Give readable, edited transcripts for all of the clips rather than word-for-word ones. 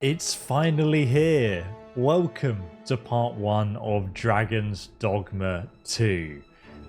It's finally here. Welcome to part 1 of Dragon's Dogma 2.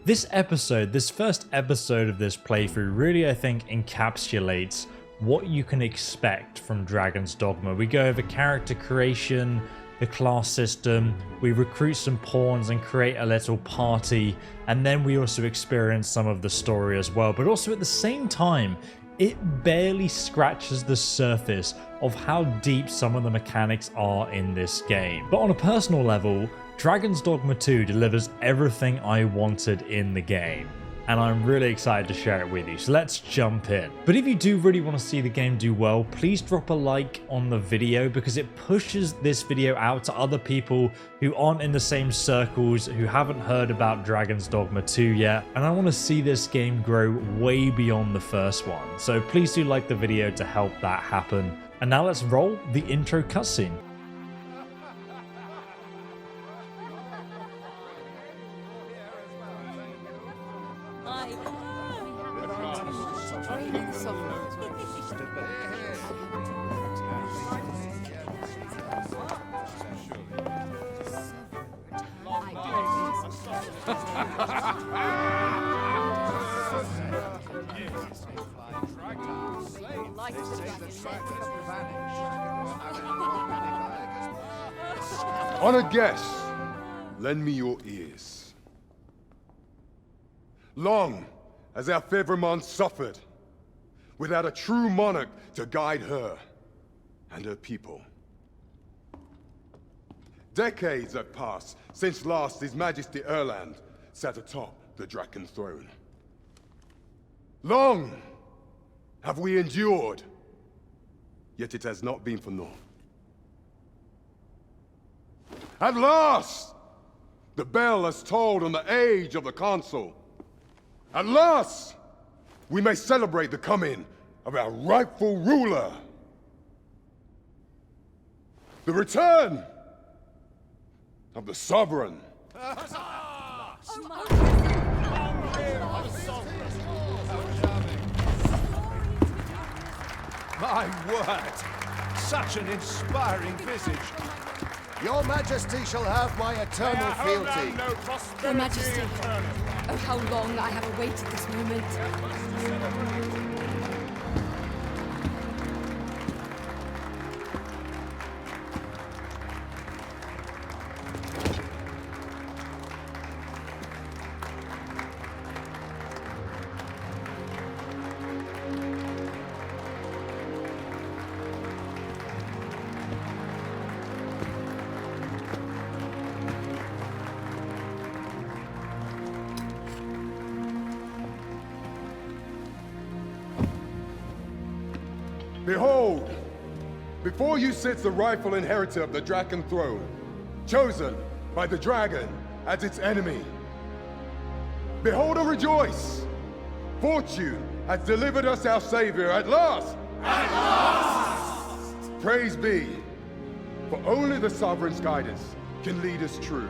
This first episode of this playthrough really I think encapsulates what you can expect from Dragon's Dogma. We go over character creation, the class system, we recruit some pawns and create a little party, and then we also experience some of the story as well. But also at the same time, it barely scratches the surface of how deep some of the mechanics are in this game. But on a personal level, Dragon's Dogma 2 delivers everything I wanted in the game, and I'm really excited to share it with you, so let's jump in. But if you do really want to see the game do well, please drop a like on the video because it pushes this video out to other people who aren't in the same circles, who haven't heard about Dragon's Dogma 2 yet, and I want to see this game grow way beyond the first one. So please do like the video to help that happen. And now let's roll the intro cutscene. Honored guests, lend me your ears. Long has our Fevrimon suffered, without a true monarch to guide her and her people. Decades have passed since last His Majesty Erland sat atop the Dragon throne. Long have we endured, yet it has not been for naught. At last, the bell has tolled on the age of the Council. At last, we may celebrate the coming of our rightful ruler. The return of the Sovereign. My word! Such an inspiring visage. Your Majesty shall have my eternal fealty. Your Majesty, oh how long I have awaited this moment. Behold, before you sits the rightful inheritor of the Dragon throne, chosen by the dragon as its enemy. Behold and rejoice! Fortune has delivered us our savior at last! At last! Praise be, for only the Sovereign's guidance can lead us true.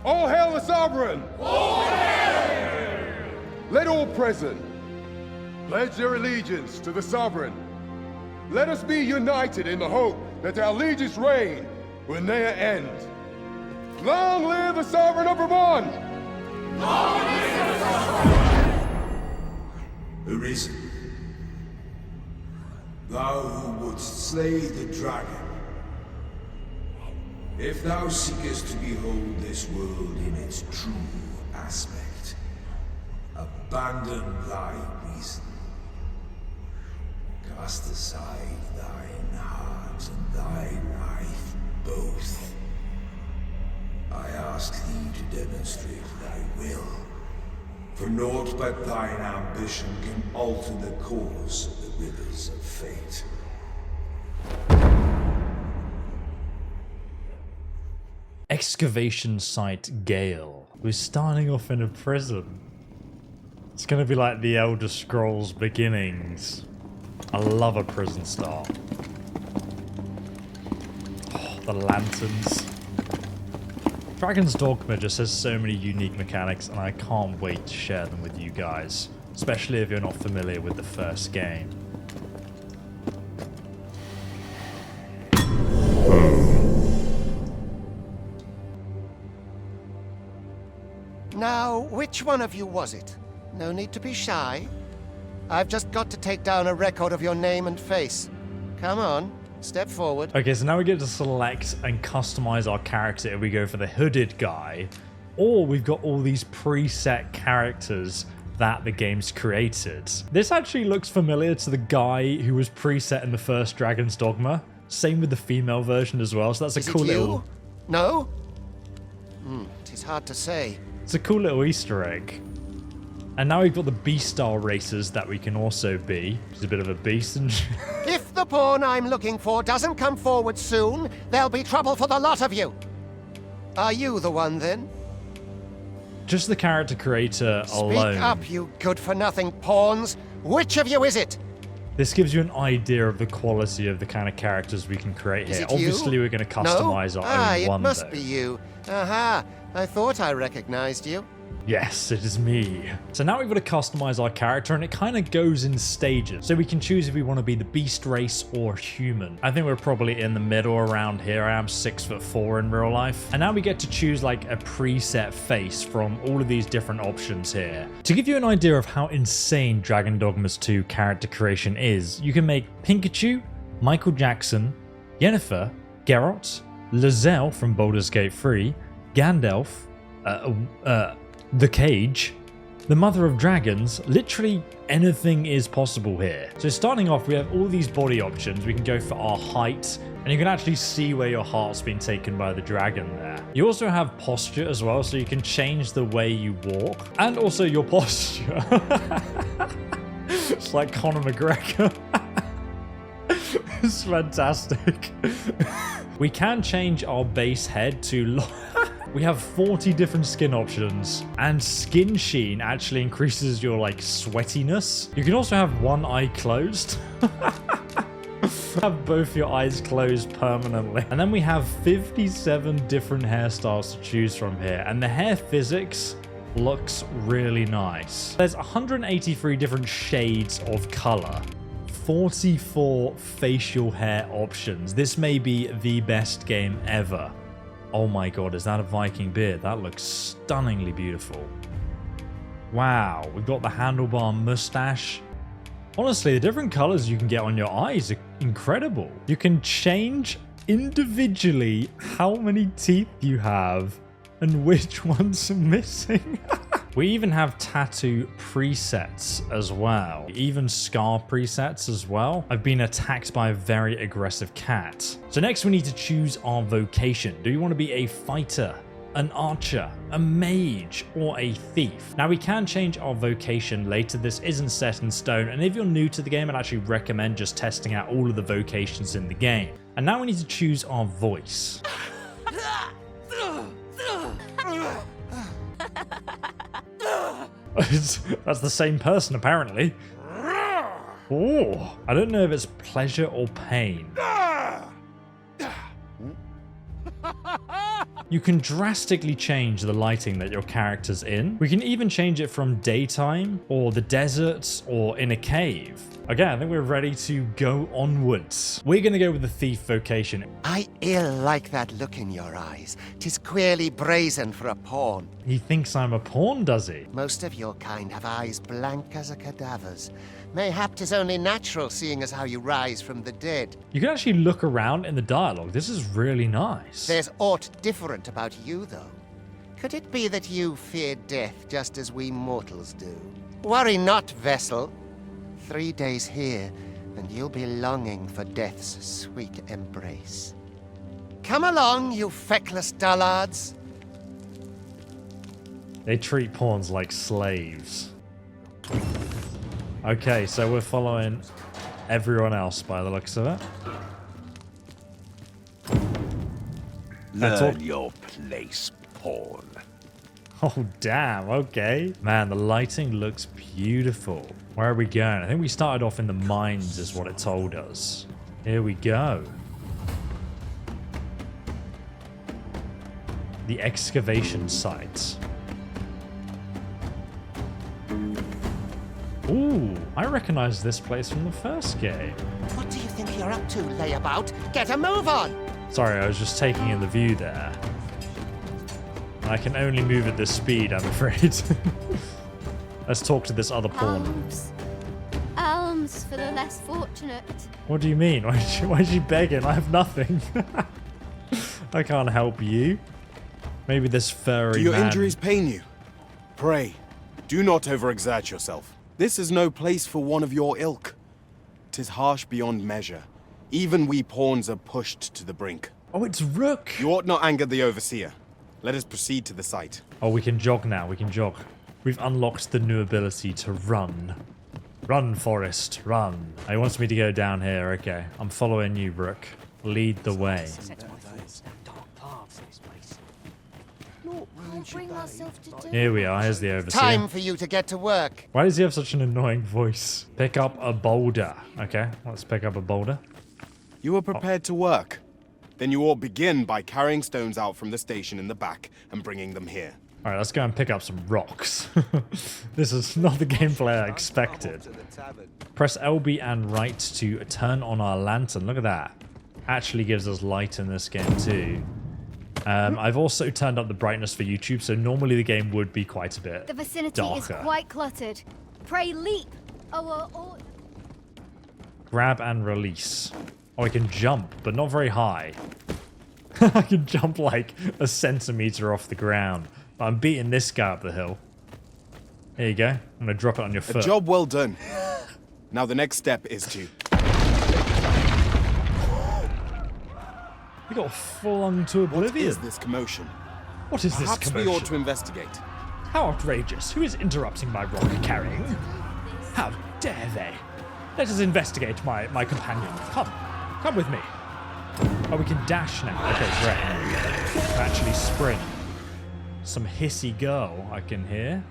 All hail the Sovereign! All hail! Let all present pledge their allegiance to the Sovereign. Let us be united in the hope that our liege's reign will ne'er end. Long live the Sovereign of Vermont! Long live the Sovereign! Arisen, thou who wouldst slay the dragon, if thou seekest to behold this world in its true aspect, abandon thy reason. Cast aside thine heart and thy life both. I ask thee to demonstrate thy will, for naught but thine ambition can alter the course of the rivers of fate. Excavation site Gale. We're starting off in a prison. It's gonna be like the Elder Scrolls beginnings. I love a prison start. Oh, the lanterns. Dragon's Dogma just has so many unique mechanics and I can't wait to share them with you guys. especially if you're not familiar with the first game. which one of you was it? No need to be shy. I've just got to take down a record of your name and face. Come on, step forward. Okay, so now we get to select and customize our character if we go for the hooded guy, or we've got all these preset characters that the game's created. This actually looks familiar to the guy who was preset in the first Dragon's Dogma. Same with the female version as well, so that's a cool little... No? It is hard to say. It's a cool little Easter egg. And now we've got the B-style racers that we can also be. She's a bit of a beast and... If the pawn I'm looking for doesn't come forward soon, there'll be trouble for the lot of you. Are you the one then? Just the character creator alone. Speak up, you good-for-nothing pawns. Which of you is it? This gives you an idea of the quality of the kind of characters we can create here. Obviously, we're going to customize our own one, it must though. be you. Aha, I thought I recognized you. Yes, it is me. So now we've got to customize our character, and it kind of goes in stages. So we can choose if we want to be the beast race or human. I think we're probably in the middle around here. I am 6'4" in real life. And now we get to choose like a preset face from all of these different options here. To give you an idea of how insane Dragon Dogma's 2 character creation is, you can make Pikachu, Michael Jackson, Yennefer, Geralt, Lizelle from Baldur's Gate 3, Gandalf, the Cage, the Mother of Dragons. Literally anything is possible here. So starting off, we have all these body options. We can go for our height, and you can actually see where your heart's been taken by the dragon there. You also have posture as well, so you can change the way you walk, and also your posture. It's like Conor McGregor. It's fantastic. We can change our base head to... We have 40 different skin options, and skin sheen actually increases your like sweatiness. You can also have one eye closed. Have both your eyes closed permanently. And then we have 57 different hairstyles to choose from here, and the hair physics looks really nice. There's 183 different shades of color. 44 facial hair options. This may be the best game ever. Oh my god, is that a Viking beard? That looks stunningly beautiful. Wow, we've got the handlebar mustache. Honestly, the different colors you can get on your eyes are incredible. You can change individually how many teeth you have and which ones are missing. We even have tattoo presets as well. Even scar presets as well. I've been attacked by a very aggressive cat. So next we need to choose our vocation. Do you want to be a fighter, an archer, a mage, or a thief? Now we can change our vocation later. This isn't set in stone. And if you're new to the game, I'd actually recommend just testing out all of the vocations in the game. And now we need to choose our voice. That's the same person, apparently. Oh, I don't know if it's pleasure or pain. You can drastically change the lighting that your character's in. We can even change it from daytime, or the desert, or in a cave. Okay, I think we're ready to go onwards. We're going to go with the thief vocation. I ill like that look in your eyes. 'Tis queerly brazen for a pawn. He thinks I'm a pawn, does he? Most of your kind have eyes blank as a cadaver's. Mayhap 'tis only natural, seeing as how you rise from the dead. You can actually look around in the dialogue. This is really nice. There's aught different about you, though. Could it be that you fear death just as we mortals do? Worry not, vessel. 3 days here, and you'll be longing for death's sweet embrace. Come along, you feckless dullards. They treat pawns like slaves. Okay, so we're following everyone else by the looks of it. Learn your place, pawn. Oh, damn. Okay. Man, the lighting looks beautiful. Where are we going? I think we started off in the mines is what it told us. Here we go. The excavation site. Ooh, I recognize this place from the first game. What do you think you're up to, layabout? Get a move on! Sorry, I was just taking in the view there. I can only move at this speed, I'm afraid. Let's talk to this other pawn. Alms for the less fortunate. What do you mean? Why is she begging? I have nothing. I can't help you. Maybe this furry Do your man... injuries pain you? Pray, do not overexert yourself. This is no place for one of your ilk. 'Tis harsh beyond measure. Even we pawns are pushed to the brink. Oh, it's Rook! You ought not anger the overseer. Let us proceed to the site. Oh, we can jog now. We can jog. We've unlocked the new ability to run. Run, Forest, run. He wants me to go down here. Okay, I'm following you, Rook. Lead the way. Here we are. Here's the overseer. Time for you to get to work. Why does he have such an annoying voice? Pick up a boulder. Okay, let's pick up a boulder. You are prepared to work. Then you ought begin by carrying stones out from the station in the back and bringing them here. Alright, let's go and pick up some rocks. This is not the gameplay I expected. Press LB and right to turn on our lantern. Look at that. Actually gives us light in this game too. I've also turned up the brightness for YouTube, so normally the game would be quite a bit The vicinity darker. is quite cluttered. Pray leap. Grab and release. Oh, I can jump, but not very high. I can jump like a centimeter off the ground. But I'm beating this guy up the hill. There you go. I'm going to drop it on your foot. A job well done. Now the next step is to... We got flung to oblivion. What is this commotion? What is this Perhaps commotion? we ought to investigate. How outrageous. Who is interrupting my rock carrying? How dare they? Let us investigate my companion. Come with me. Oh, we can dash now. Okay, great. We can actually sprint. Some hissy girl I can hear.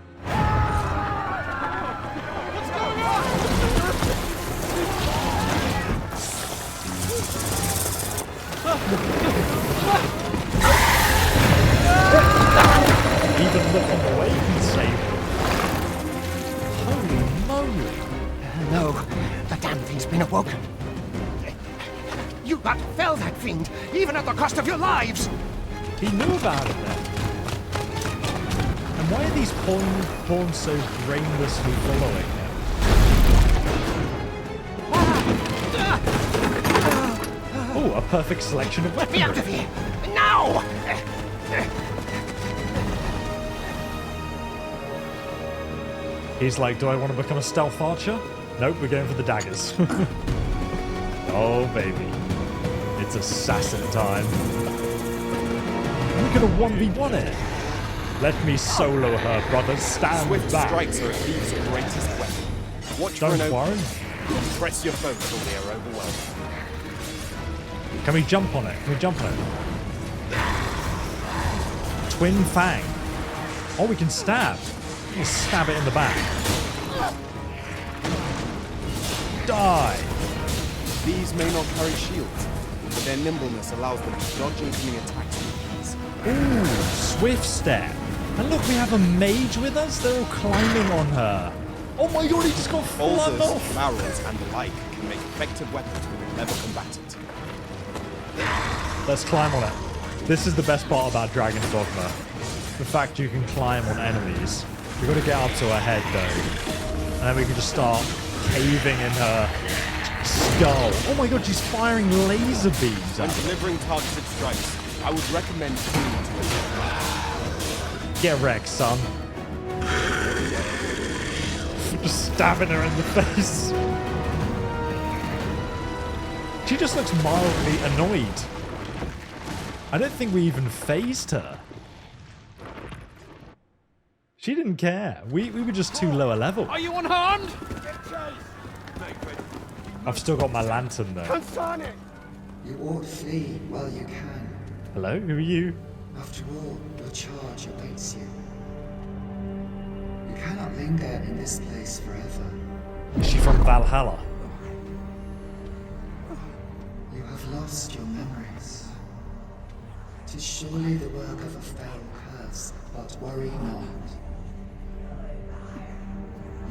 What's going on? Even look on the way can save him. Holy moly. No, the damn thing's been awoken. You got to fell that fiend, even at the cost of your lives. He knew about it then. And why are these pawns so brainlessly following him? Oh, a perfect selection of weaponry. Be out of here! Now! He's like, do I want to become a stealth archer? Nope, we're going for the daggers. Oh, baby. It's assassin time. We're going to 1v1 it. Let me solo her, brothers. Stand Swift back. strikes are a thief's greatest weapon. Watch for Don't an worry. opening. Press your foe till they are overwhelmed. Can we jump on it? Can we jump on it? Twin Fang. Oh, we can stab. We can stab it in the back. Die. These may not carry shields, but their nimbleness allows them to dodge incoming attacks with ease. Ooh, swift step. And look, we have a mage with us. They're all climbing on her. Oh my god, he just got flung Bolsters, off. barrels, and the like can make effective weapons with a clever combatant. Let's climb on it. This is the best part about Dragon Dogma. The fact you can climb on enemies. We've got to get up to her head though. And then we can just start caving in her skull. Oh my god, she's firing laser beams When at her. delivering targeted strikes, I would recommend tuning to it. Get wrecked, son. Just stabbing her in the face. She just looks mildly annoyed. I don't think we even phased her. She didn't care. We were just too low a level. Are you unharmed? I've still got my lantern though. You ought flee while you can. Hello, who are you? After all, your charge awaits you. You cannot linger in this place forever. Is she from Valhalla? You have lost your memories. 'Tis surely the work of a fell curse, but worry not.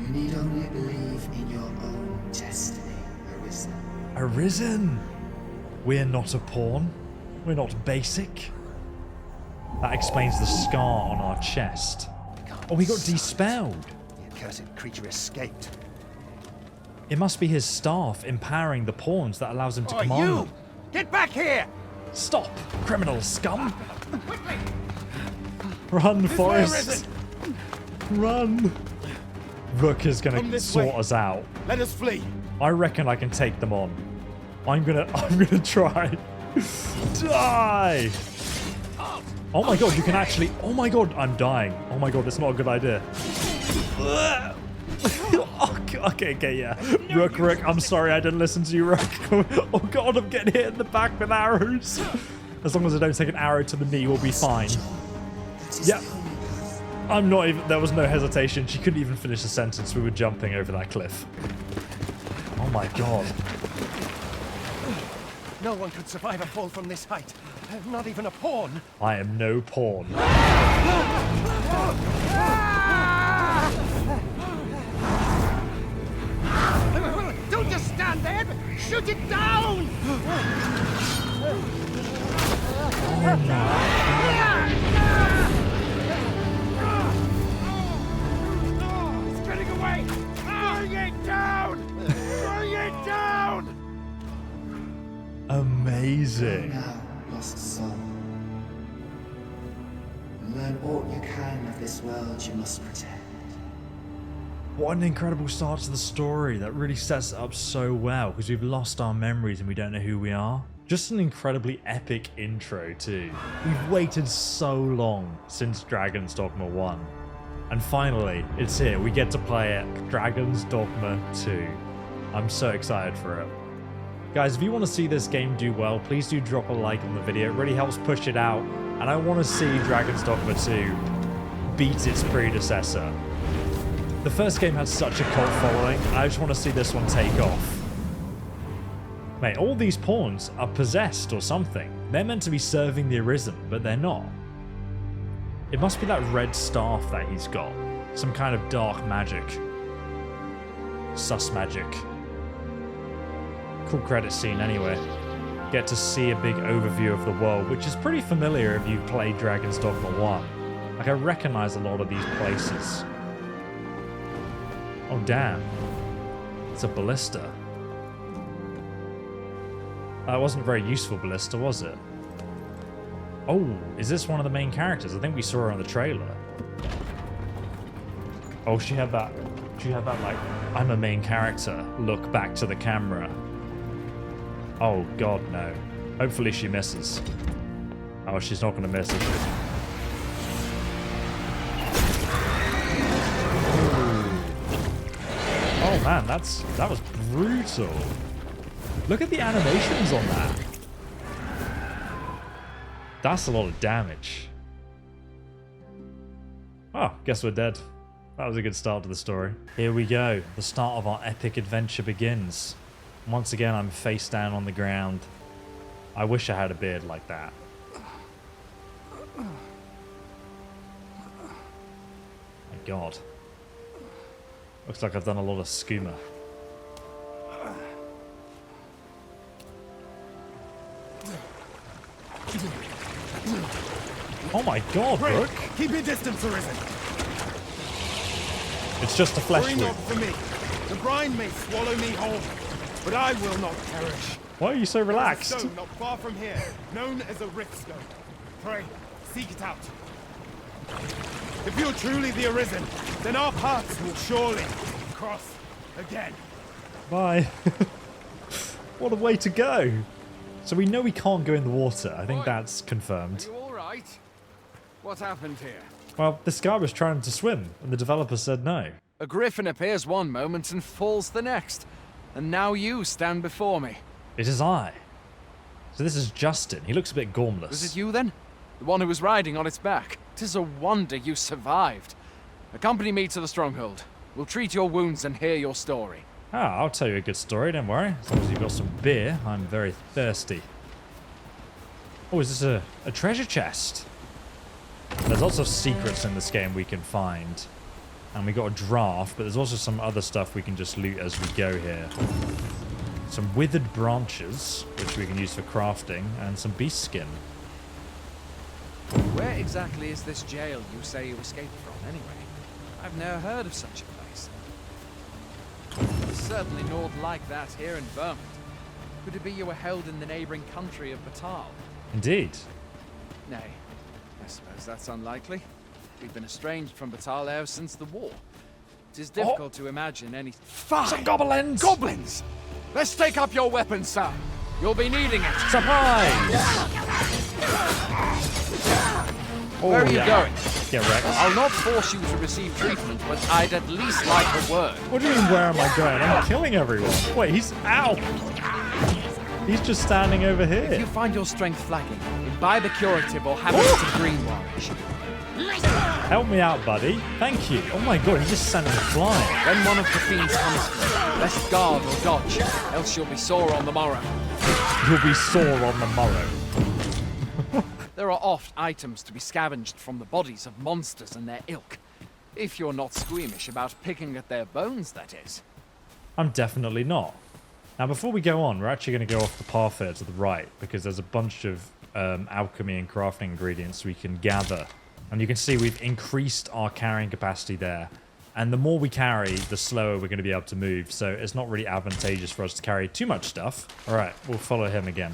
You need only believe in your own destiny, Arisen. Arisen? We're not a pawn. We're not basic. That explains the scar on our chest. Oh, we got dispelled. The accursed creature escaped. It must be his staff empowering the pawns that allows him to command them. Get back here! Stop, criminal scum! Run, Forrest! Run! Rook is gonna sort us out. Let us flee. I reckon I can take them on. I'm gonna try. Die! Oh my god, you can actually... Oh my god, I'm dying. Oh my god, that's not a good idea. Okay, yeah. Rook, I'm sorry I didn't listen to you, Rook. Oh god, I'm getting hit in the back with arrows. As long as I don't take an arrow to the knee, we'll be fine. Yep. I'm not even... There was no hesitation. She couldn't even finish the sentence. We were jumping over that cliff. Oh my god. No one could survive a fall from this height. Not even a pawn. I am no pawn. Don't just stand there! Shoot it down! It's getting away! Bring it down! Bring it down! Amazing. Now, lost soul. Learn all you can of this world you must protect. What an incredible start to the story. That really sets it up so well because we've lost our memories and we don't know who we are. Just an incredibly epic intro too. We've waited so long since Dragons Dogma 1. And finally, it's here. We get to play it. Dragons Dogma 2. I'm so excited for it. Guys, if you want to see this game do well, please do drop a like on the video. It really helps push it out. And I want to see Dragons Dogma 2 beat its predecessor. The first game had such a cult following, and I just want to see this one take off. Mate, all these pawns are possessed or something. They're meant to be serving the Arisen, but they're not. It must be that red staff that he's got. Some kind of dark magic. Sus magic. Cool credit scene anyway. Get to see a big overview of the world, which is pretty familiar if you've played Dragon's Dogma 1. Like, I recognize a lot of these places. Oh, damn. It's a ballista. That wasn't a very useful ballista, was it? Oh, is this one of the main characters? I think we saw her on the trailer. Oh, she had that, like, I'm a main character look back to the camera. Oh, God, no. Hopefully she misses. Oh, she's not going to miss, is she? Oh man, that was brutal. Look at the animations on that. That's a lot of damage. Oh, guess we're dead. That was a good start to the story. Here we go. The start of our epic adventure begins. Once again, I'm face down on the ground. I wish I had a beard like that. My God. Looks like I've done a lot of skooma. Oh my God, Brooke! Keep your distance, Arisen. It's just a flesh Worry wound. not for me. The brine may swallow me whole, but I will not perish. Why are you so relaxed? There is a stone not far from here, known as a rift stone. Pray, seek it out. If you're truly the Arisen, then our paths will surely cross again. Bye. What a way to go. So we know we can't go in the water. I think that's confirmed. Are you all right? What happened here? Well, this guy was trying to swim, and the developer said no. A griffin appears one moment and falls the next. And now you stand before me. It is I. So this is Justin. He looks a bit gormless. Was it you then? The one who was riding on its back? 'Tis a wonder you survived. Accompany me to the stronghold. We'll treat your wounds and hear your story. Ah, I'll tell you a good story, don't worry. As long as you've got some beer, I'm very thirsty. Oh, is this a treasure chest? There's lots of secrets in this game we can find. And we got a draft, but there's also some other stuff we can just loot as we go here. Some withered branches, which we can use for crafting, and some beast skin. Where exactly is this jail you say you escaped from, anyway? I've never heard of such a place. There's certainly naught like that here in Vermont. Could it be you were held in the neighboring country of Batal? Indeed. Nay, I suppose that's unlikely. We've been estranged from Batal ever since the war. It is difficult to imagine any... Fine! Some goblins! Goblins! Let's take up your weapons, sir. You'll be needing it. Surprise! Where are you going? Get wrecked. I'll not force you to receive treatment, but I'd at least like a word. What do you mean, where am I going? I'm killing everyone. Wait, he's out. He's just standing over If you here. find your strength flagging, imbibe a curative or have it to greenwash. Help me out, buddy. Thank you. Oh my god, he just sent me flying. When one of the fiends comes for you, best guard or dodge, else you'll be sore on the morrow. You'll be sore on the morrow. There are oft items to be scavenged from the bodies of monsters and their ilk. If you're not squeamish about picking at their bones, that is. I'm definitely not. Now, before we go on, we're actually going to go off the path here to the right, because there's a bunch of alchemy and crafting ingredients we can gather. And you can see we've increased our carrying capacity there. And the more we carry, the slower we're going to be able to move. So it's not really advantageous for us to carry too much stuff. All right, we'll follow him again.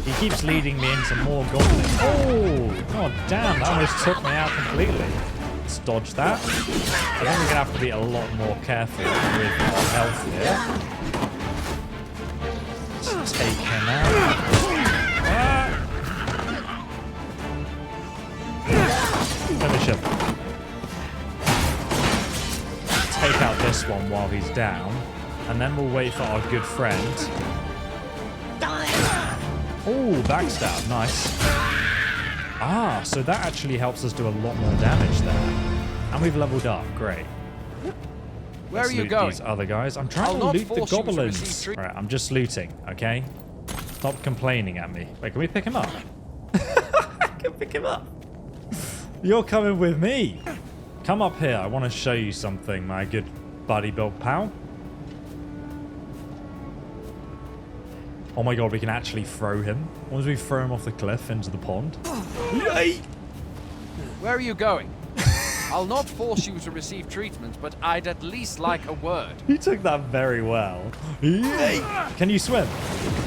He keeps leading me into more goblins. Oh, god damn, that almost took me out completely. Let's dodge that. I think we're going to have to be a lot more careful with our health here. Let's take him out. Finish him. Take out this one while he's down. And then we'll wait for our good friend. Oh, backstab. Nice. Ah, so that actually helps us do a lot more damage there. And we've leveled up. Great. Where Let's are you loot going? these other guys. I'm trying to loot the goblins. Right, I'm just looting, okay? Stop complaining at me. Wait, can we pick him up? I can pick him up. You're coming with me. Come up here. I want to show you something, my good buddy built pal. Oh my god, we can actually throw him. Once we throw him off the cliff into the pond. Yay! Where are you going? I'll not force you to receive treatment, but I'd at least like a word. You took that very well. Yay! Can you swim?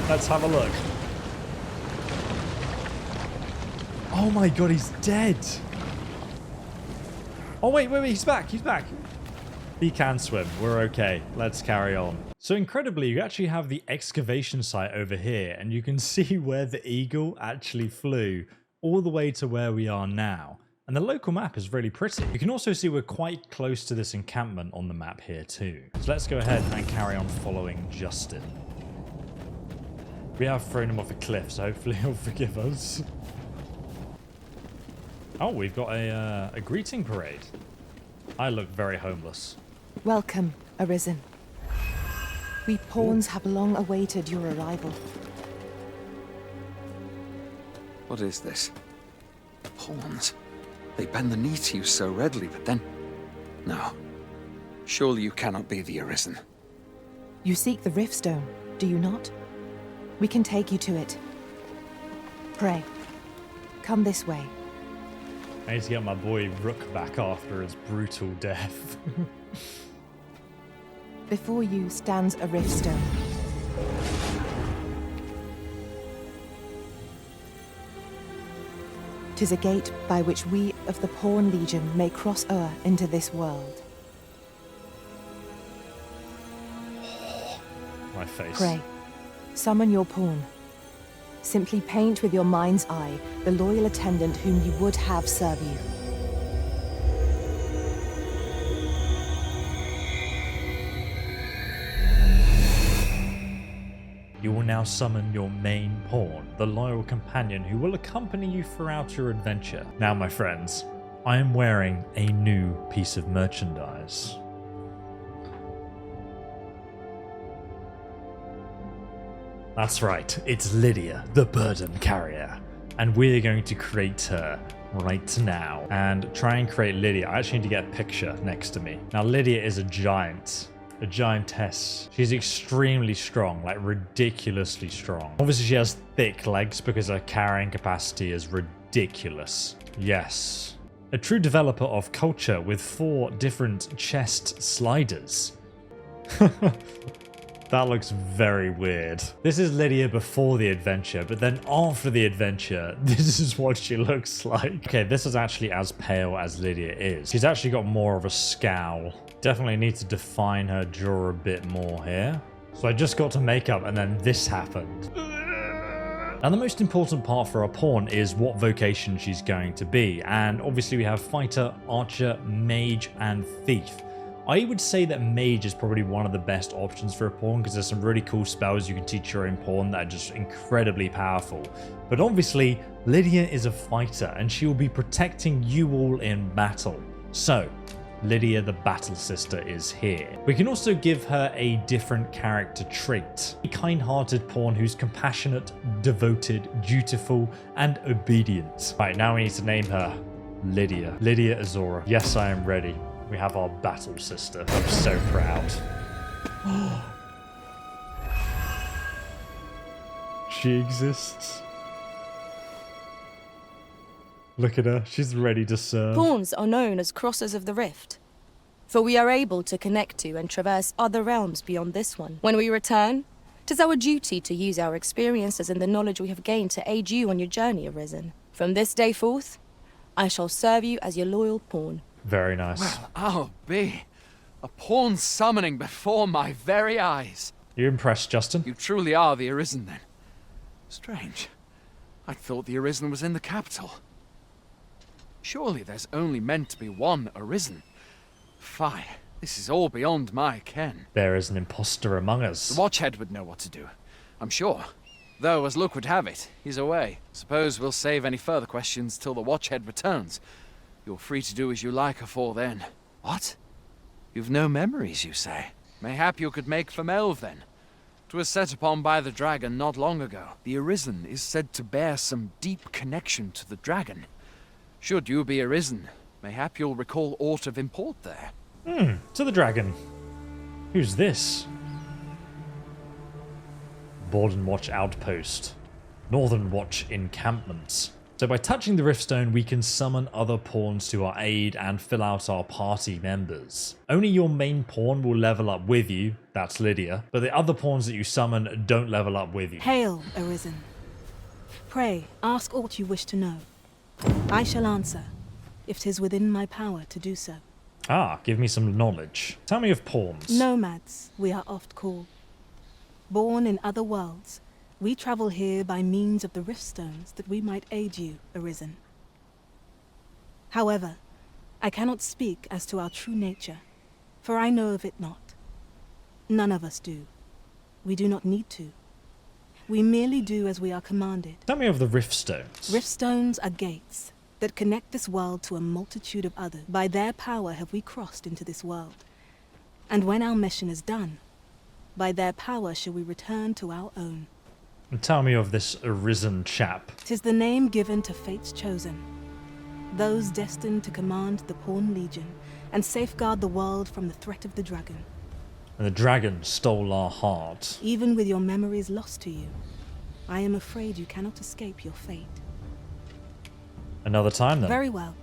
Let's have a look. Oh my god, he's dead. Oh, wait, he's back. He's back. He can swim. We're okay. Let's carry on. So incredibly, you actually have the excavation site over here, and you can see where the eagle actually flew all the way to where we are now. And the local map is really pretty. You can also see we're quite close to this encampment on the map here too. So let's go ahead and carry on following Justin. We have thrown him off a cliff, so hopefully he'll forgive us. Oh, we've got a greeting parade. I look very homeless. Welcome, Arisen. We pawns have long awaited your arrival. What is this? Pawns? They bend the knee to you so readily, but then... No. Surely you cannot be the Arisen. You seek the Riftstone, do you not? We can take you to it. Pray. Come this way. I need to get my boy Rook back after his brutal death. Before you stands a Riftstone. Tis a gate by which we of the Pawn Legion may cross o'er into this world. My face. Pray. Summon your pawn. Simply paint with your mind's eye the loyal attendant whom you would have serve you. You will now summon your main pawn, the loyal companion who will accompany you throughout your adventure. Now, my friends, I am wearing a new piece of merchandise. That's right, it's Lydia, the burden carrier. And we're going to create her right now. And try and create Lydia. I actually need to get a picture next to me. Now, Lydia is a giant. A giantess. She's extremely strong, like ridiculously strong. Obviously, she has thick legs because her carrying capacity is ridiculous. ridiculous. Yes. A true developer of culture with 4 different chest sliders. That looks very weird. This is Lydia before the adventure, but then after the adventure, this is what she looks like. Okay, this is actually as pale as Lydia is. She's actually got more of a scowl. Definitely need to define her jaw a bit more here. So I just got to makeup and then this happened. Now the most important part for our pawn is what vocation she's going to be. And obviously we have fighter, archer, mage, and thief. I would say that mage is probably one of the best options for a pawn because there's some really cool spells you can teach your own pawn that are just incredibly powerful. But obviously, Lydia is a fighter and she will be protecting you all in battle. So, Lydia the Battle Sister is here. We can also give her a different character trait. A kind-hearted pawn who's compassionate, devoted, dutiful, and obedient. Right, now we need to name her Lydia. Lydia Azora. Yes, I am ready. We have our battle sister. I'm so proud. She exists. Look at her. She's ready to serve. Pawns are known as crossers of the rift, for we are able to connect to and traverse other realms beyond this one. When we return, 'tis our duty to use our experiences and the knowledge we have gained to aid you on your journey, Arisen. From this day forth, I shall serve you as your loyal pawn. Very nice. Well, I'll be. A pawn summoning before my very eyes. You impressed, Justin? You truly are the Arisen, then. Strange. I thought the Arisen was in the capital. Surely there's only meant to be one Arisen. Fie, this is all beyond my ken. There is an imposter among us. The Watchhead would know what to do, I'm sure. Though, as luck would have it, he's away. Suppose we'll save any further questions till the Watchhead returns. You're free to do as you like afore then. What? You've no memories, you say? Mayhap you could make for Melve, then. 'Twas set upon by the dragon not long ago. The Arisen is said to bear some deep connection to the dragon. Should you be Arisen, mayhap you'll recall aught of import there. To the dragon. Who's this? Borden Watch Outpost. Northern Watch Encampments. So by touching the Riftstone, we can summon other pawns to our aid and fill out our party members. Only your main pawn will level up with you, that's Lydia, but the other pawns that you summon don't level up with you. Hail, Arisen. Pray, ask aught you wish to know. I shall answer, if 'tis within my power to do so. Ah, give me some knowledge. Tell me of pawns. Nomads, we are oft called. Born in other worlds, we travel here by means of the Riftstones that we might aid you, Arisen. However, I cannot speak as to our true nature, for I know of it not. None of us do. We do not need to. We merely do as we are commanded. Tell me of the Riftstones. Riftstones are gates that connect this world to a multitude of others. By their power have we crossed into this world. And when our mission is done, by their power shall we return to our own. And tell me of this Arisen chap. 'Tis the name given to fate's chosen, those destined to command the Pawn Legion and safeguard the world from the threat of the dragon. And the dragon stole our heart. Even with your memories lost to you, I am afraid you cannot escape your fate. Another time then. Very well.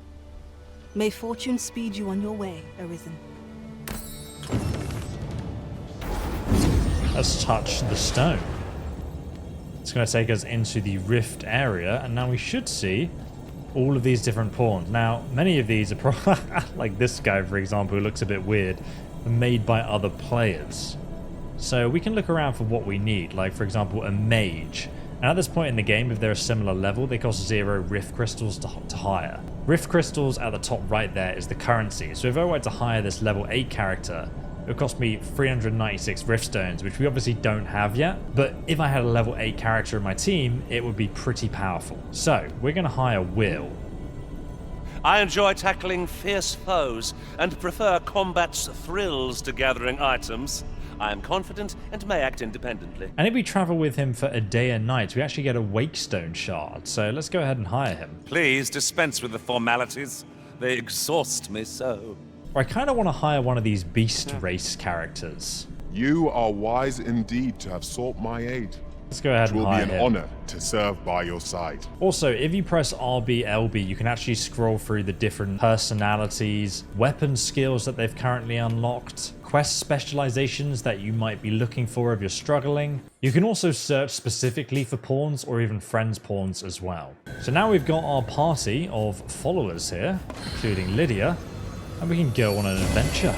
May fortune speed you on your way, Arisen. Let's touch the stone. It's going to take us into the rift area, and now we should see all of these different pawns. Now, many of these are probably, like this guy, for example, who looks a bit weird, made by other players. So we can look around for what we need, like, for example, a mage. And at this point in the game, if they're a similar level, they cost 0 rift crystals to hire. Rift crystals at the top right there is the currency. So if I were to hire this level 8 character, it would cost me 396 riftstones, which we obviously don't have yet. But if I had a level 8 character in my team, it would be pretty powerful. So we're going to hire Will. I enjoy tackling fierce foes and prefer combat's thrills to gathering items. I am confident and may act independently. And if we travel with him for a day and night, we actually get a Wakestone shard. So let's go ahead and hire him. Please dispense with the formalities. They exhaust me so. Or I kind of want to hire one of these beast race characters. You are wise indeed to have sought my aid. Let's go ahead It and will be hire an him. honor to serve by your side. Also, if you press RB, LB, you can actually scroll through the different personalities, weapon skills that they've currently unlocked, quest specializations that you might be looking for if you're struggling. You can also search specifically for pawns or even friends' pawns as well. So now we've got our party of followers here, including Lydia, and we can go on an adventure.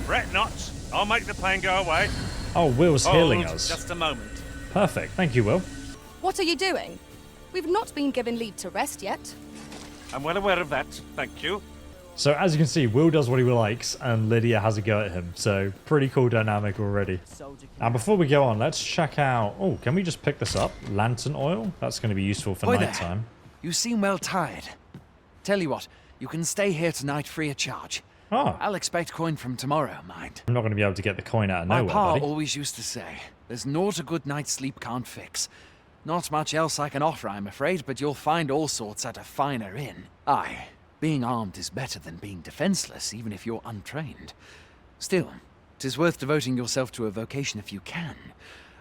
Fret not. I'll make the pain go away. Oh, Will's healing Hold us. just a moment. Perfect. Thank you, Will. What are you doing? We've not been given leave to rest yet. I'm well aware of that. Thank you. So as you can see, Will does what he likes and Lydia has a go at him. So pretty cool dynamic already. Now before we go on, let's check out... Oh, can we just pick this up? Lantern oil? That's going to be useful for Boy nighttime. there. You seem well tired. Tell you what, you can stay here tonight free of charge. Oh. I'll expect coin from tomorrow, mind. I'm not going to be able to get the coin out of My nowhere, pa buddy. always used to say, there's naught a good night's sleep can't fix. Not much else I can offer, I'm afraid, but you'll find all sorts at a finer inn. Aye, being armed is better than being defenseless, even if you're untrained. Still, 'tis worth devoting yourself to a vocation if you can.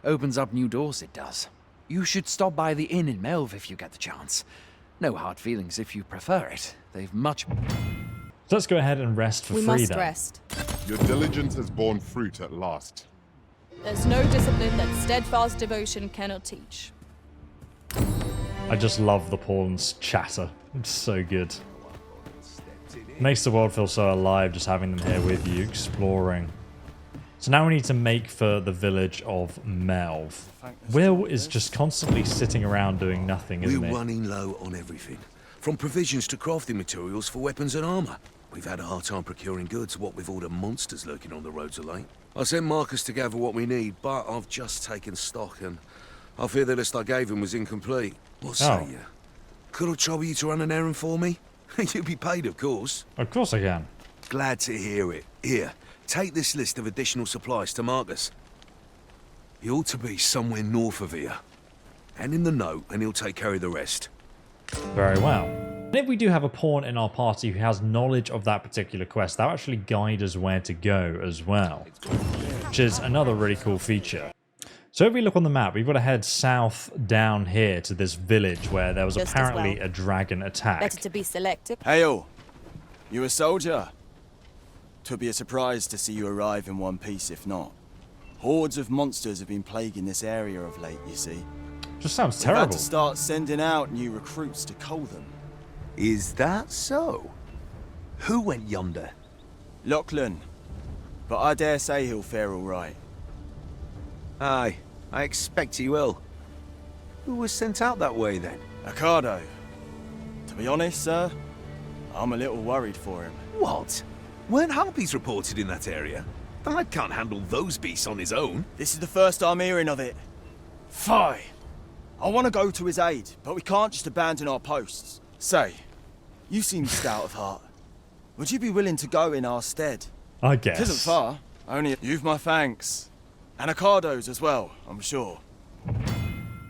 Opens up new doors, it does. You should stop by the inn in Melve if you get the chance. No hard feelings if you prefer it. They've much... So let's go ahead and rest for We free must then. rest. Your diligence has borne fruit at last. There's no discipline that steadfast devotion cannot teach. I just love the pawns chatter. It's so good. Makes the world feel so alive just having them here with you, exploring. So now we need to make for the village of Melve. Will is just constantly sitting around doing nothing, isn't We're he? running low on everything, from provisions to crafting materials for weapons and armor. We've had a hard time procuring goods, what with all the monsters lurking on the roads of late. I sent Marcus to gather what we need, but I've just taken stock and I fear the list I gave him was incomplete. What say you? Could I trouble you to run an errand for me? You'll be paid, of course. Of course I can. Glad to hear it. Here, take this list of additional supplies to Marcus. He ought to be somewhere north of here. Hand him the note and he'll take care of the rest. Very well. And if we do have a pawn in our party who has knowledge of that particular quest, that'll actually guide us where to go as well, which is another really cool feature. So if we look on the map, we've got to head south down here to this village where there was Just as apparently well. a dragon attack. Better to be selective. Hail! You a soldier? 'Twould be a surprise to see you arrive in one piece if not. Hordes of monsters have been plaguing this area of late, you see. Just sounds We've had terrible. to start sending out new recruits to cull them. Is that so? Who went yonder? Lachlan. But I dare say he'll fare all right. Aye, I expect he will. Who was sent out that way then? Ricardo. To be honest, sir, I'm a little worried for him. What? Weren't harpies reported in that area? The lad can't handle those beasts on his own. This is the first I'm hearing of it. Fie! I want to go to his aid, but we can't just abandon our posts. Say, you seem stout of heart. Would you be willing to go in our stead? I guess. It isn't far. Only you've my thanks. And Ricardo's as well, I'm sure.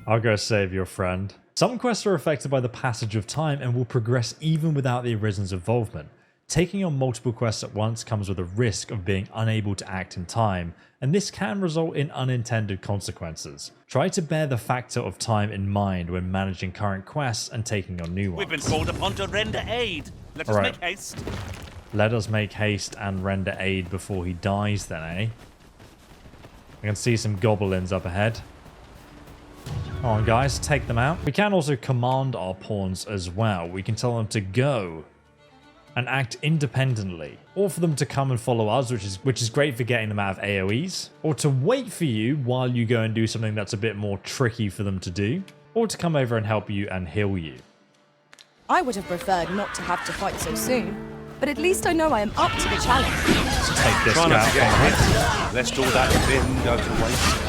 I'll go save your friend. Some quests are affected by the passage of time and will progress even without the Arisen's involvement. Taking on multiple quests at once comes with a risk of being unable to act in time, and this can result in unintended consequences. Try to bear the factor of time in mind when managing current quests and taking on new ones. We've been called upon to render aid. Let us Alright. make haste. Let us make haste and render aid before he dies then, eh? I can see some goblins up ahead. Come on, guys, take them out. We can also command our pawns as well. We can tell them to go and act independently, or for them to come and follow us, which is great for getting them out of AoEs, or to wait for you while you go and do something that's a bit more tricky for them to do, or to come over and help you and heal you. I would have preferred not to have to fight so soon, but at least I know I am up to the challenge. Let's take this Try guy not out to get from hit. behind. Lest all that vim go to waste.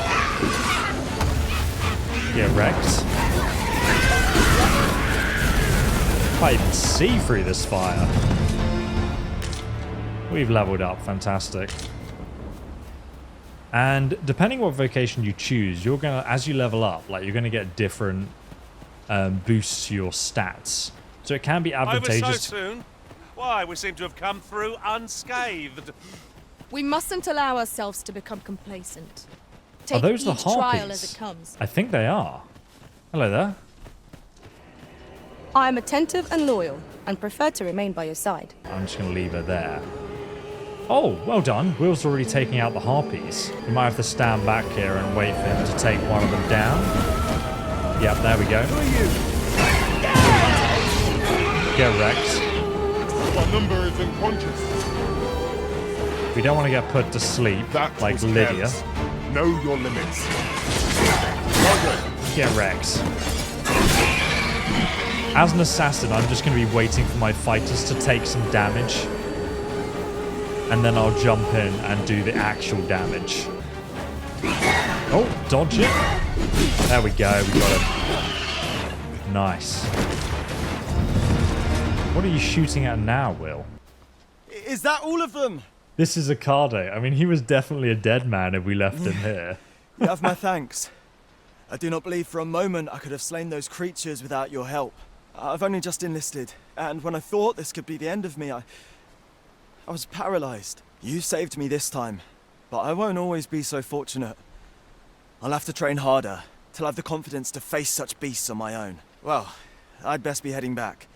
Get wrecked. Can't even see through this fire. We've leveled up, fantastic. And depending what vocation you choose, you're gonna, as you level up, like you're gonna get different boosts to your stats. So it can be Over so advantageous. soon? Why, we seem to have come through unscathed. We mustn't allow ourselves to become complacent. Take those the each trial harpies? as it comes. I think they are. Hello there. I am attentive and loyal, and prefer to remain by your side. I'm just going to leave her there. Oh, well done. Will's already taking out the harpies. You might have to stand back here and wait for him to take one of them down. Yep, there we go. Get wrecked. Our number is unconscious. We don't want to get put to sleep like Lydia. Know your limits. Get wrecked. As an assassin, I'm just going to be waiting for my fighters to take some damage. And then I'll jump in and do the actual damage. Oh, dodge it. There we go, we got him. Nice. What are you shooting at now, Will? Is that all of them? This is Ocado. I mean, he was definitely a dead man if we left him here. You have my thanks. I do not believe for a moment I could have slain those creatures without your help. I've only just enlisted, and when I thought this could be the end of me, I was paralyzed. You saved me this time, but I won't always be so fortunate. I'll have to train harder, till I've the confidence to face such beasts on my own. Well, I'd best be heading back,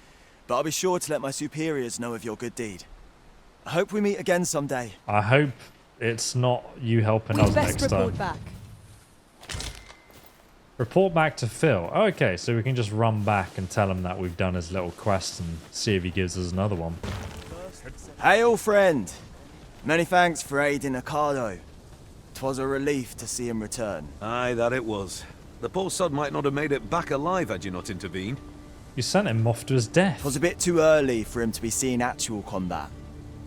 but I'll be sure to let my superiors know of your good deed. I hope we meet again someday. I hope it's not you helping us next time. Back. Report back to Phil. Oh, okay, so we can just run back and tell him that we've done his little quest and see if he gives us another one. Hail, friend. Many thanks for aiding Ocado. 'Twas a relief to see him return. Aye, that it was. The poor sod might not have made it back alive had you not intervened. You sent him off to his death. 'Twas a bit too early for him to be seeing actual combat.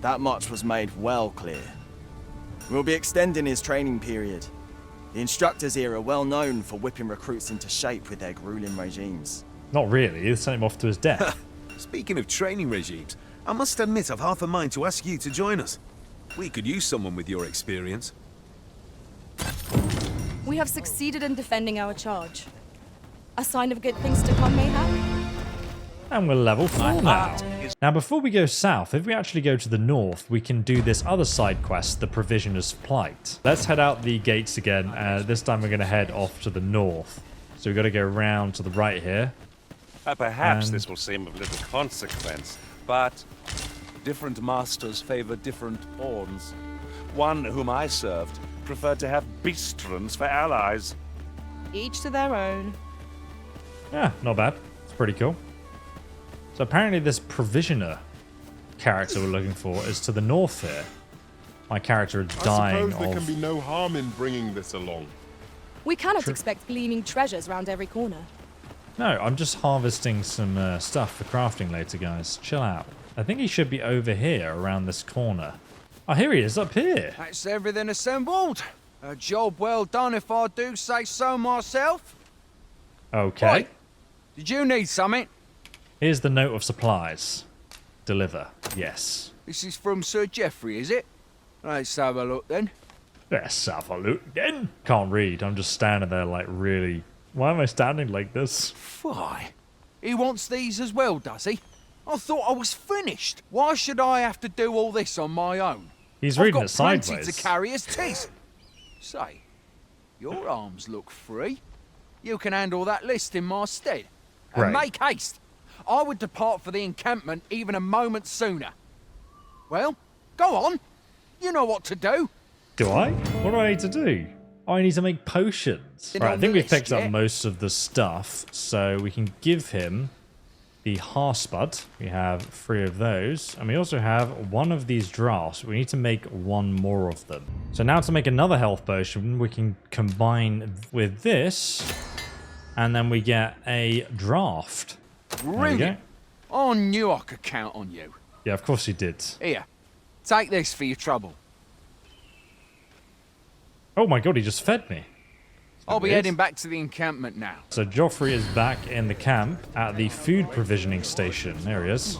That much was made well clear. We'll be extending his training period. The instructors here are well known for whipping recruits into shape with their grueling regimes. Not really, you sent him off to his death. Speaking of training regimes, I must admit I've half a mind to ask you to join us. We could use someone with your experience. We have succeeded in defending our charge. A sign of good things to come, mayhap? And we're level 4 now. Now, before we go south, if we actually go to the north, we can do this other side quest, the Provisioner's Plight. Let's head out the gates again. This time we're going to head off to the north. So we've got to go round to the right here. Perhaps this will seem of little consequence, but different masters favor different pawns. One whom I served preferred to have beastrons for allies. Each to their own. Yeah, not bad. It's pretty cool. So apparently this Provisioner character we're looking for is to the north here. My character is dying I suppose there can be no harm in bringing this along. We cannot expect gleaming treasures round every corner. No, I'm just harvesting some stuff for crafting later, guys. Chill out. I think he should be over here, around this corner. Oh, here he is, up here. That's everything assembled. A job well done if I do say so myself. Okay. Right. Did you need something? Here's the note of supplies. Deliver. Yes. This is from Sir Geoffrey, is it? Let's have a look then. Let's have a look then. Can't read. I'm just standing there like really... Why am I standing like this? Why? He wants these as well, does he? I thought I was finished. Why should I have to do all this on my own? He's reading it I've got plenty sideways. to carry as tis. Say, your arms look free. You can handle that list in my stead. And Right. make haste. I would depart for the encampment even a moment sooner. Well, go on. You know what to do. Do I? What do I need to do? Oh, I need to make potions. Been Right, I on think the we've picked list up yet? most of the stuff, so we can give him the Harspud. We have 3 of those, and we also have 1 of these drafts. We need to make 1 more of them. So now to make another health potion, we can combine with this, and then we get a draft. There we go. Brilliant. I knew I could count on you. Yeah, of course you did. Here, take this for your trouble. Oh my god, he just fed me. I'll be weird. heading back to the encampment now. So Joffrey is back in the camp at the food provisioning station. There he is.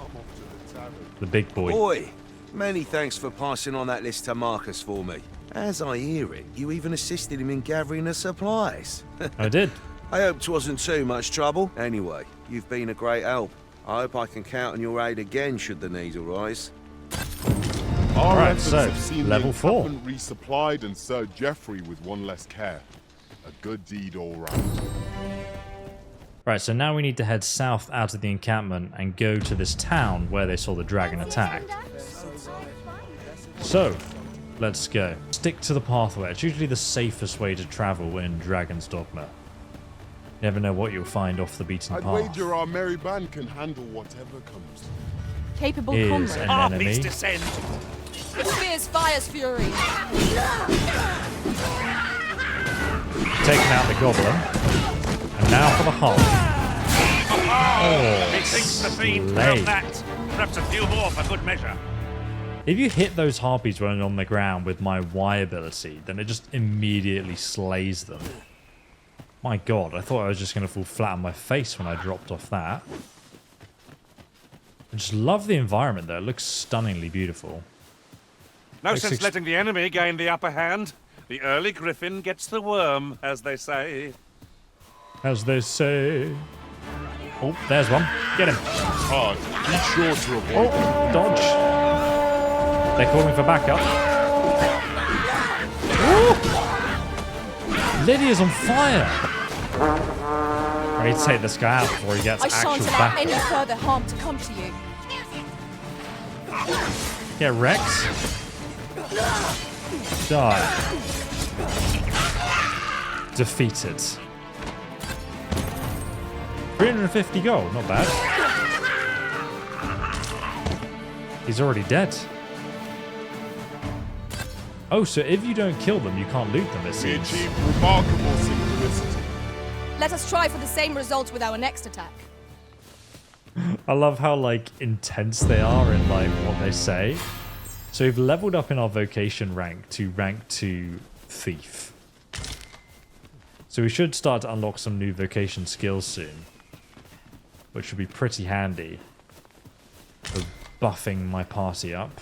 The big boy. Boy, many thanks for passing on that list to Marcus for me. As I hear it, you even assisted him in gathering the supplies. I did. I hope 'twasn't too much trouble. Anyway, you've been a great help. I hope I can count on your aid again should the need arise. Our Right, efforts so, have seen level the 4. encampment resupplied and Sir Geoffrey with one less care. A good deed all round. Right, so now we need to head south out of the encampment and go to this town where they saw the dragon attack. So, let's go. Stick to the pathway. It's usually the safest way to travel in Dragon's Dogma. You never know what you'll find off the beaten I'd path. wager our merry band can handle whatever comes. Capable Is comrade. an enemy. descend. It fears fire's fury. Taking out the goblin. And now for the heart. Oh, Methinks the fiend slay. from that. Perhaps a few more for good measure. If you hit those harpies when on the ground with my Y ability, then it just immediately slays them. My god, I thought I was just going to fall flat on my face when I dropped off that. I just love the environment though, it looks stunningly beautiful. No Like sense letting the enemy gain the upper hand. The early griffin gets the worm, as they say. As they say. Oh, there's one. Get him. Hard. Be sure to avoid Oh, dodge. They're calling for backup. Ooh. Lydia's on fire. I need to take this guy out before he gets I shan't actual allow backup. any further harm to come to you. Get wrecked. Die. Defeated. 350 gold, not bad. He's already dead. Oh, so if you don't kill them, you can't loot them, it We seems. achieved remarkable synchronicity. Let us try for the same result with our next attack. I love how, like, intense they are in, like, what they say. So we've leveled up in our vocation rank to rank 2 thief. So we should start to unlock some new vocation skills soon. Which would be pretty handy for buffing my party up.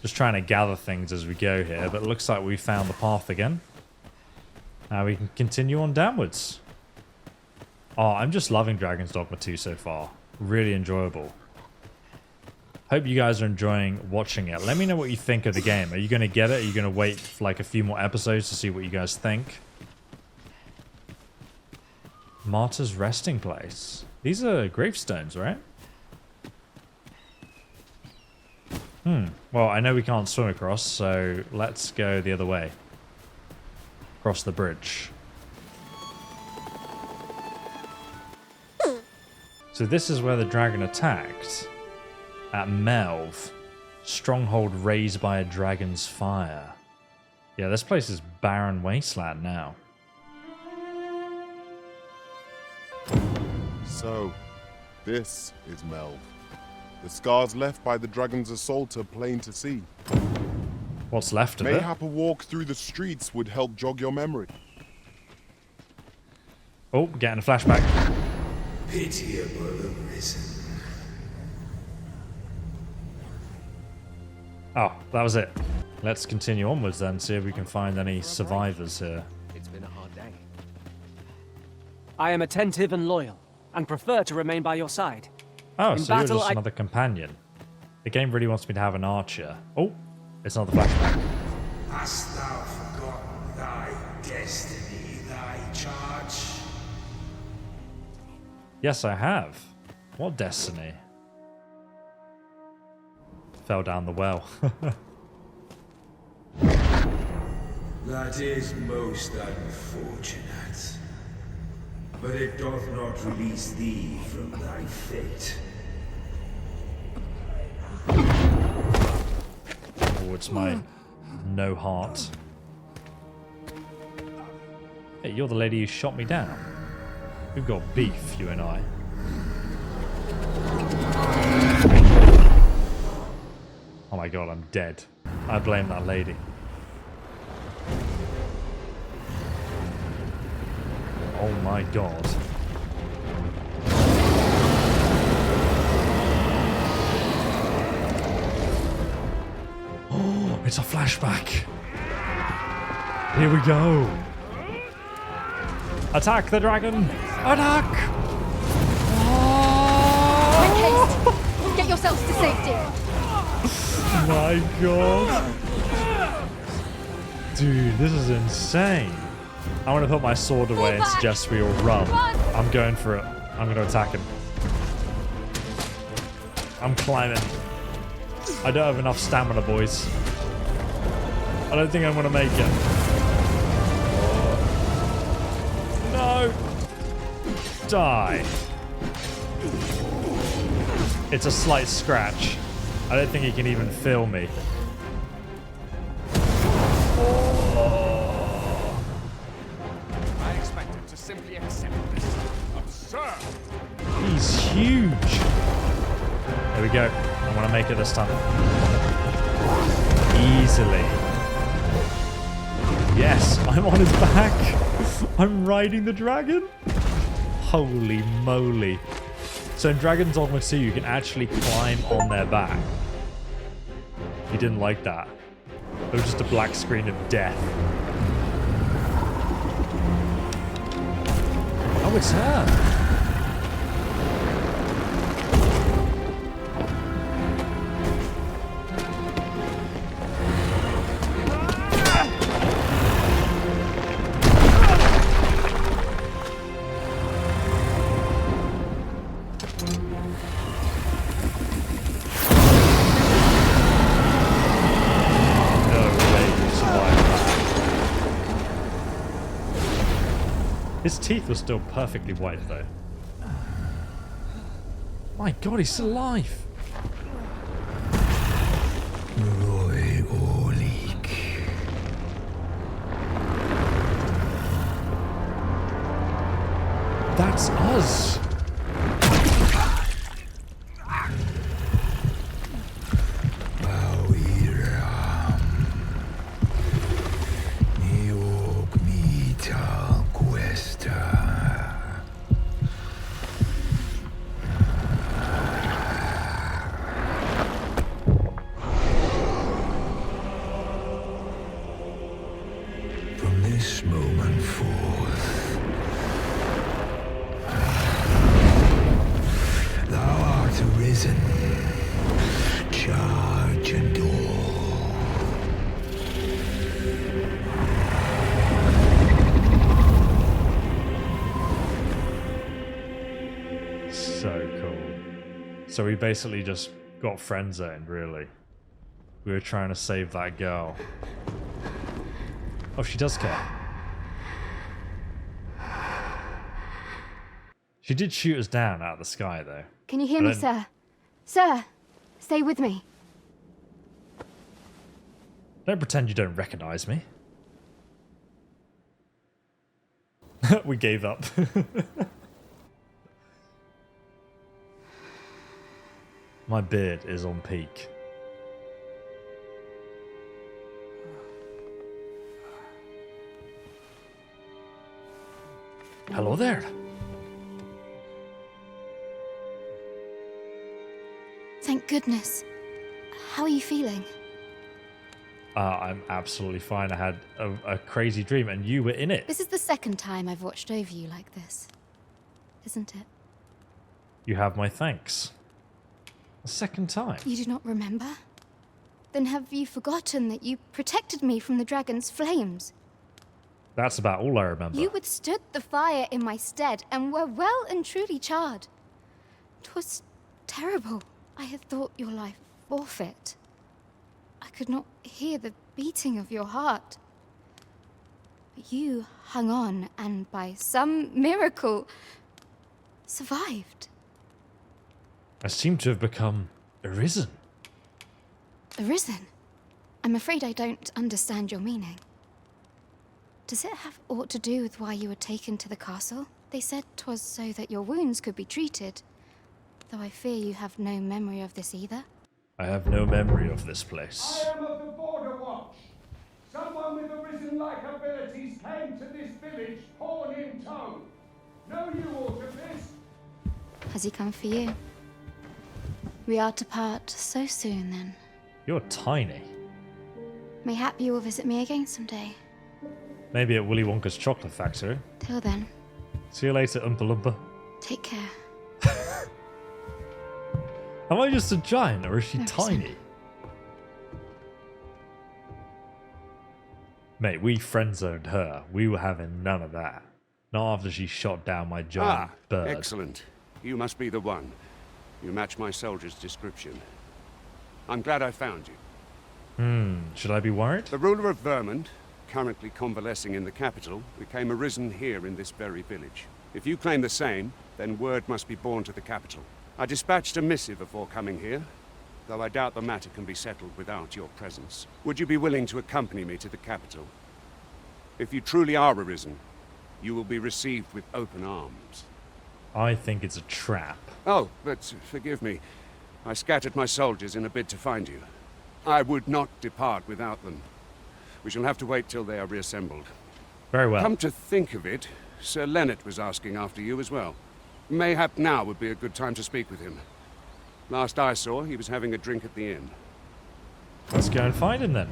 Just trying to gather things as we go here, but it looks like we found the path again. Now we can continue on downwards. Oh, I'm just loving Dragon's Dogma 2 so far. Really enjoyable. Hope you guys are enjoying watching it. Let me know what you think of the game. Are you going to get it? Are you going to wait for like a few more episodes to see what you guys think? Martyr's resting place. These are gravestones, right? Well, I know we can't swim across, so let's go the other way. Across the bridge. So this is where the dragon attacked. At Melv. Stronghold raised by a dragon's fire. Yeah, this place is barren wasteland now. So, this is Melv. The scars left by the dragon's assault are plain to see. What's left of it? Mayhap a walk through the streets would help jog your memory. Oh, getting a flashback. Pitiable arisen. Oh, that was it. Let's continue onwards then, see if we can find any survivors here. It's been a hard day. I am attentive and loyal, and prefer to remain by your side. Oh, In so you're battle, just another companion. The game really wants me to have an archer. Oh, it's another flashback. Hast thou forgotten thy destiny, thy charge? Yes, I have. What destiny? Fell down the well. That is most unfortunate. But it doth not release thee from thy fate. Oh, it's my no heart. Hey, you're the lady who shot me down. We've got beef, you and I. Oh my god, I'm dead. I blame that lady. Oh my god. Oh, it's a flashback. Here we go. Attack the dragon! Attack! Make haste! Get your yourselves to safety. My god. Dude, this is insane. I want to put my sword away and suggest we all run. I'm going for it. I'm going to attack him. I'm climbing. I don't have enough stamina, boys. I don't think I'm going to make it. No! Die. It's a slight scratch. I don't think he can even feel me. I expected to simply accept this. Absurd! He's huge. There we go. I want to make it this time. Easily. Yes, I'm on his back. I'm riding the dragon. Holy moly. So in Dragon Dogma 2, you can actually climb on their back. He didn't like that. It was just a black screen of death. Oh, it's her. His teeth were still perfectly white, though. My god, he's still alive! That's us! So we basically just got friend zoned, really. We were trying to save that girl. Oh, she does care. She did shoot us down out of the sky, though. Can you hear me, sir? Sir, stay with me. Don't pretend you don't recognize me. We gave up. My beard is on peak. Hello there. Thank goodness. How are you feeling? I'm absolutely fine. I had a crazy dream and you were in it. This is the second time I've watched over you like this, isn't it? You have my thanks. A second time. You do not remember? Then have you forgotten that you protected me from the dragon's flames? That's about all I remember. You withstood the fire in my stead and were well and truly charred. 'Twas terrible. I had thought your life forfeit. I could not hear the beating of your heart. But you hung on and by some miracle survived. I seem to have become arisen. Arisen? I'm afraid I don't understand your meaning. Does it have aught to do with why you were taken to the castle? They said 'twas so that your wounds could be treated, though I fear you have no memory of this either. I have no memory of this place. I am of the Border Watch. Someone with arisen-like abilities came to this village, pawn in tow. Know you aught of this? Has he come for you? We are to part so soon, then. You're tiny. Mayhap you will visit me again someday. Maybe at Willy Wonka's chocolate factory. Till then. See you later, Oompa Loompa. Take care. Am I just a giant or is she tiny? Mate, we friend-zoned her. We were having none of that. Not after she shot down my giant bird. Excellent. You must be the one. You match my soldier's description. I'm glad I found you. Should I be worried? The ruler of Vermont, currently convalescing in the capital, became arisen here in this very village. If you claim the same, then word must be borne to the capital. I dispatched a missive before coming here, though I doubt the matter can be settled without your presence. Would you be willing to accompany me to the capital? If you truly are arisen, you will be received with open arms. I think it's a trap. Oh, but forgive me. I scattered my soldiers in a bid to find you. I would not depart without them. We shall have to wait till they are reassembled. Very well. Come to think of it, Sir Leonard was asking after you as well. Mayhap now would be a good time to speak with him. Last I saw, he was having a drink at the inn. Let's go and find him then.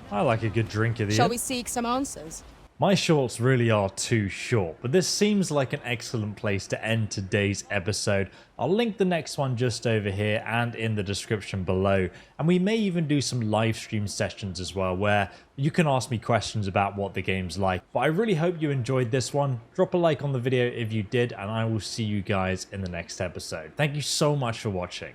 I like a good drink at the Shall inn. we seek some answers? My shorts really are too short, but this seems like an excellent place to end today's episode. I'll link the next one just over here and in the description below. And we may even do some live stream sessions as well, where you can ask me questions about what the game's like. But I really hope you enjoyed this one. Drop a like on the video if you did, and I will see you guys in the next episode. Thank you so much for watching.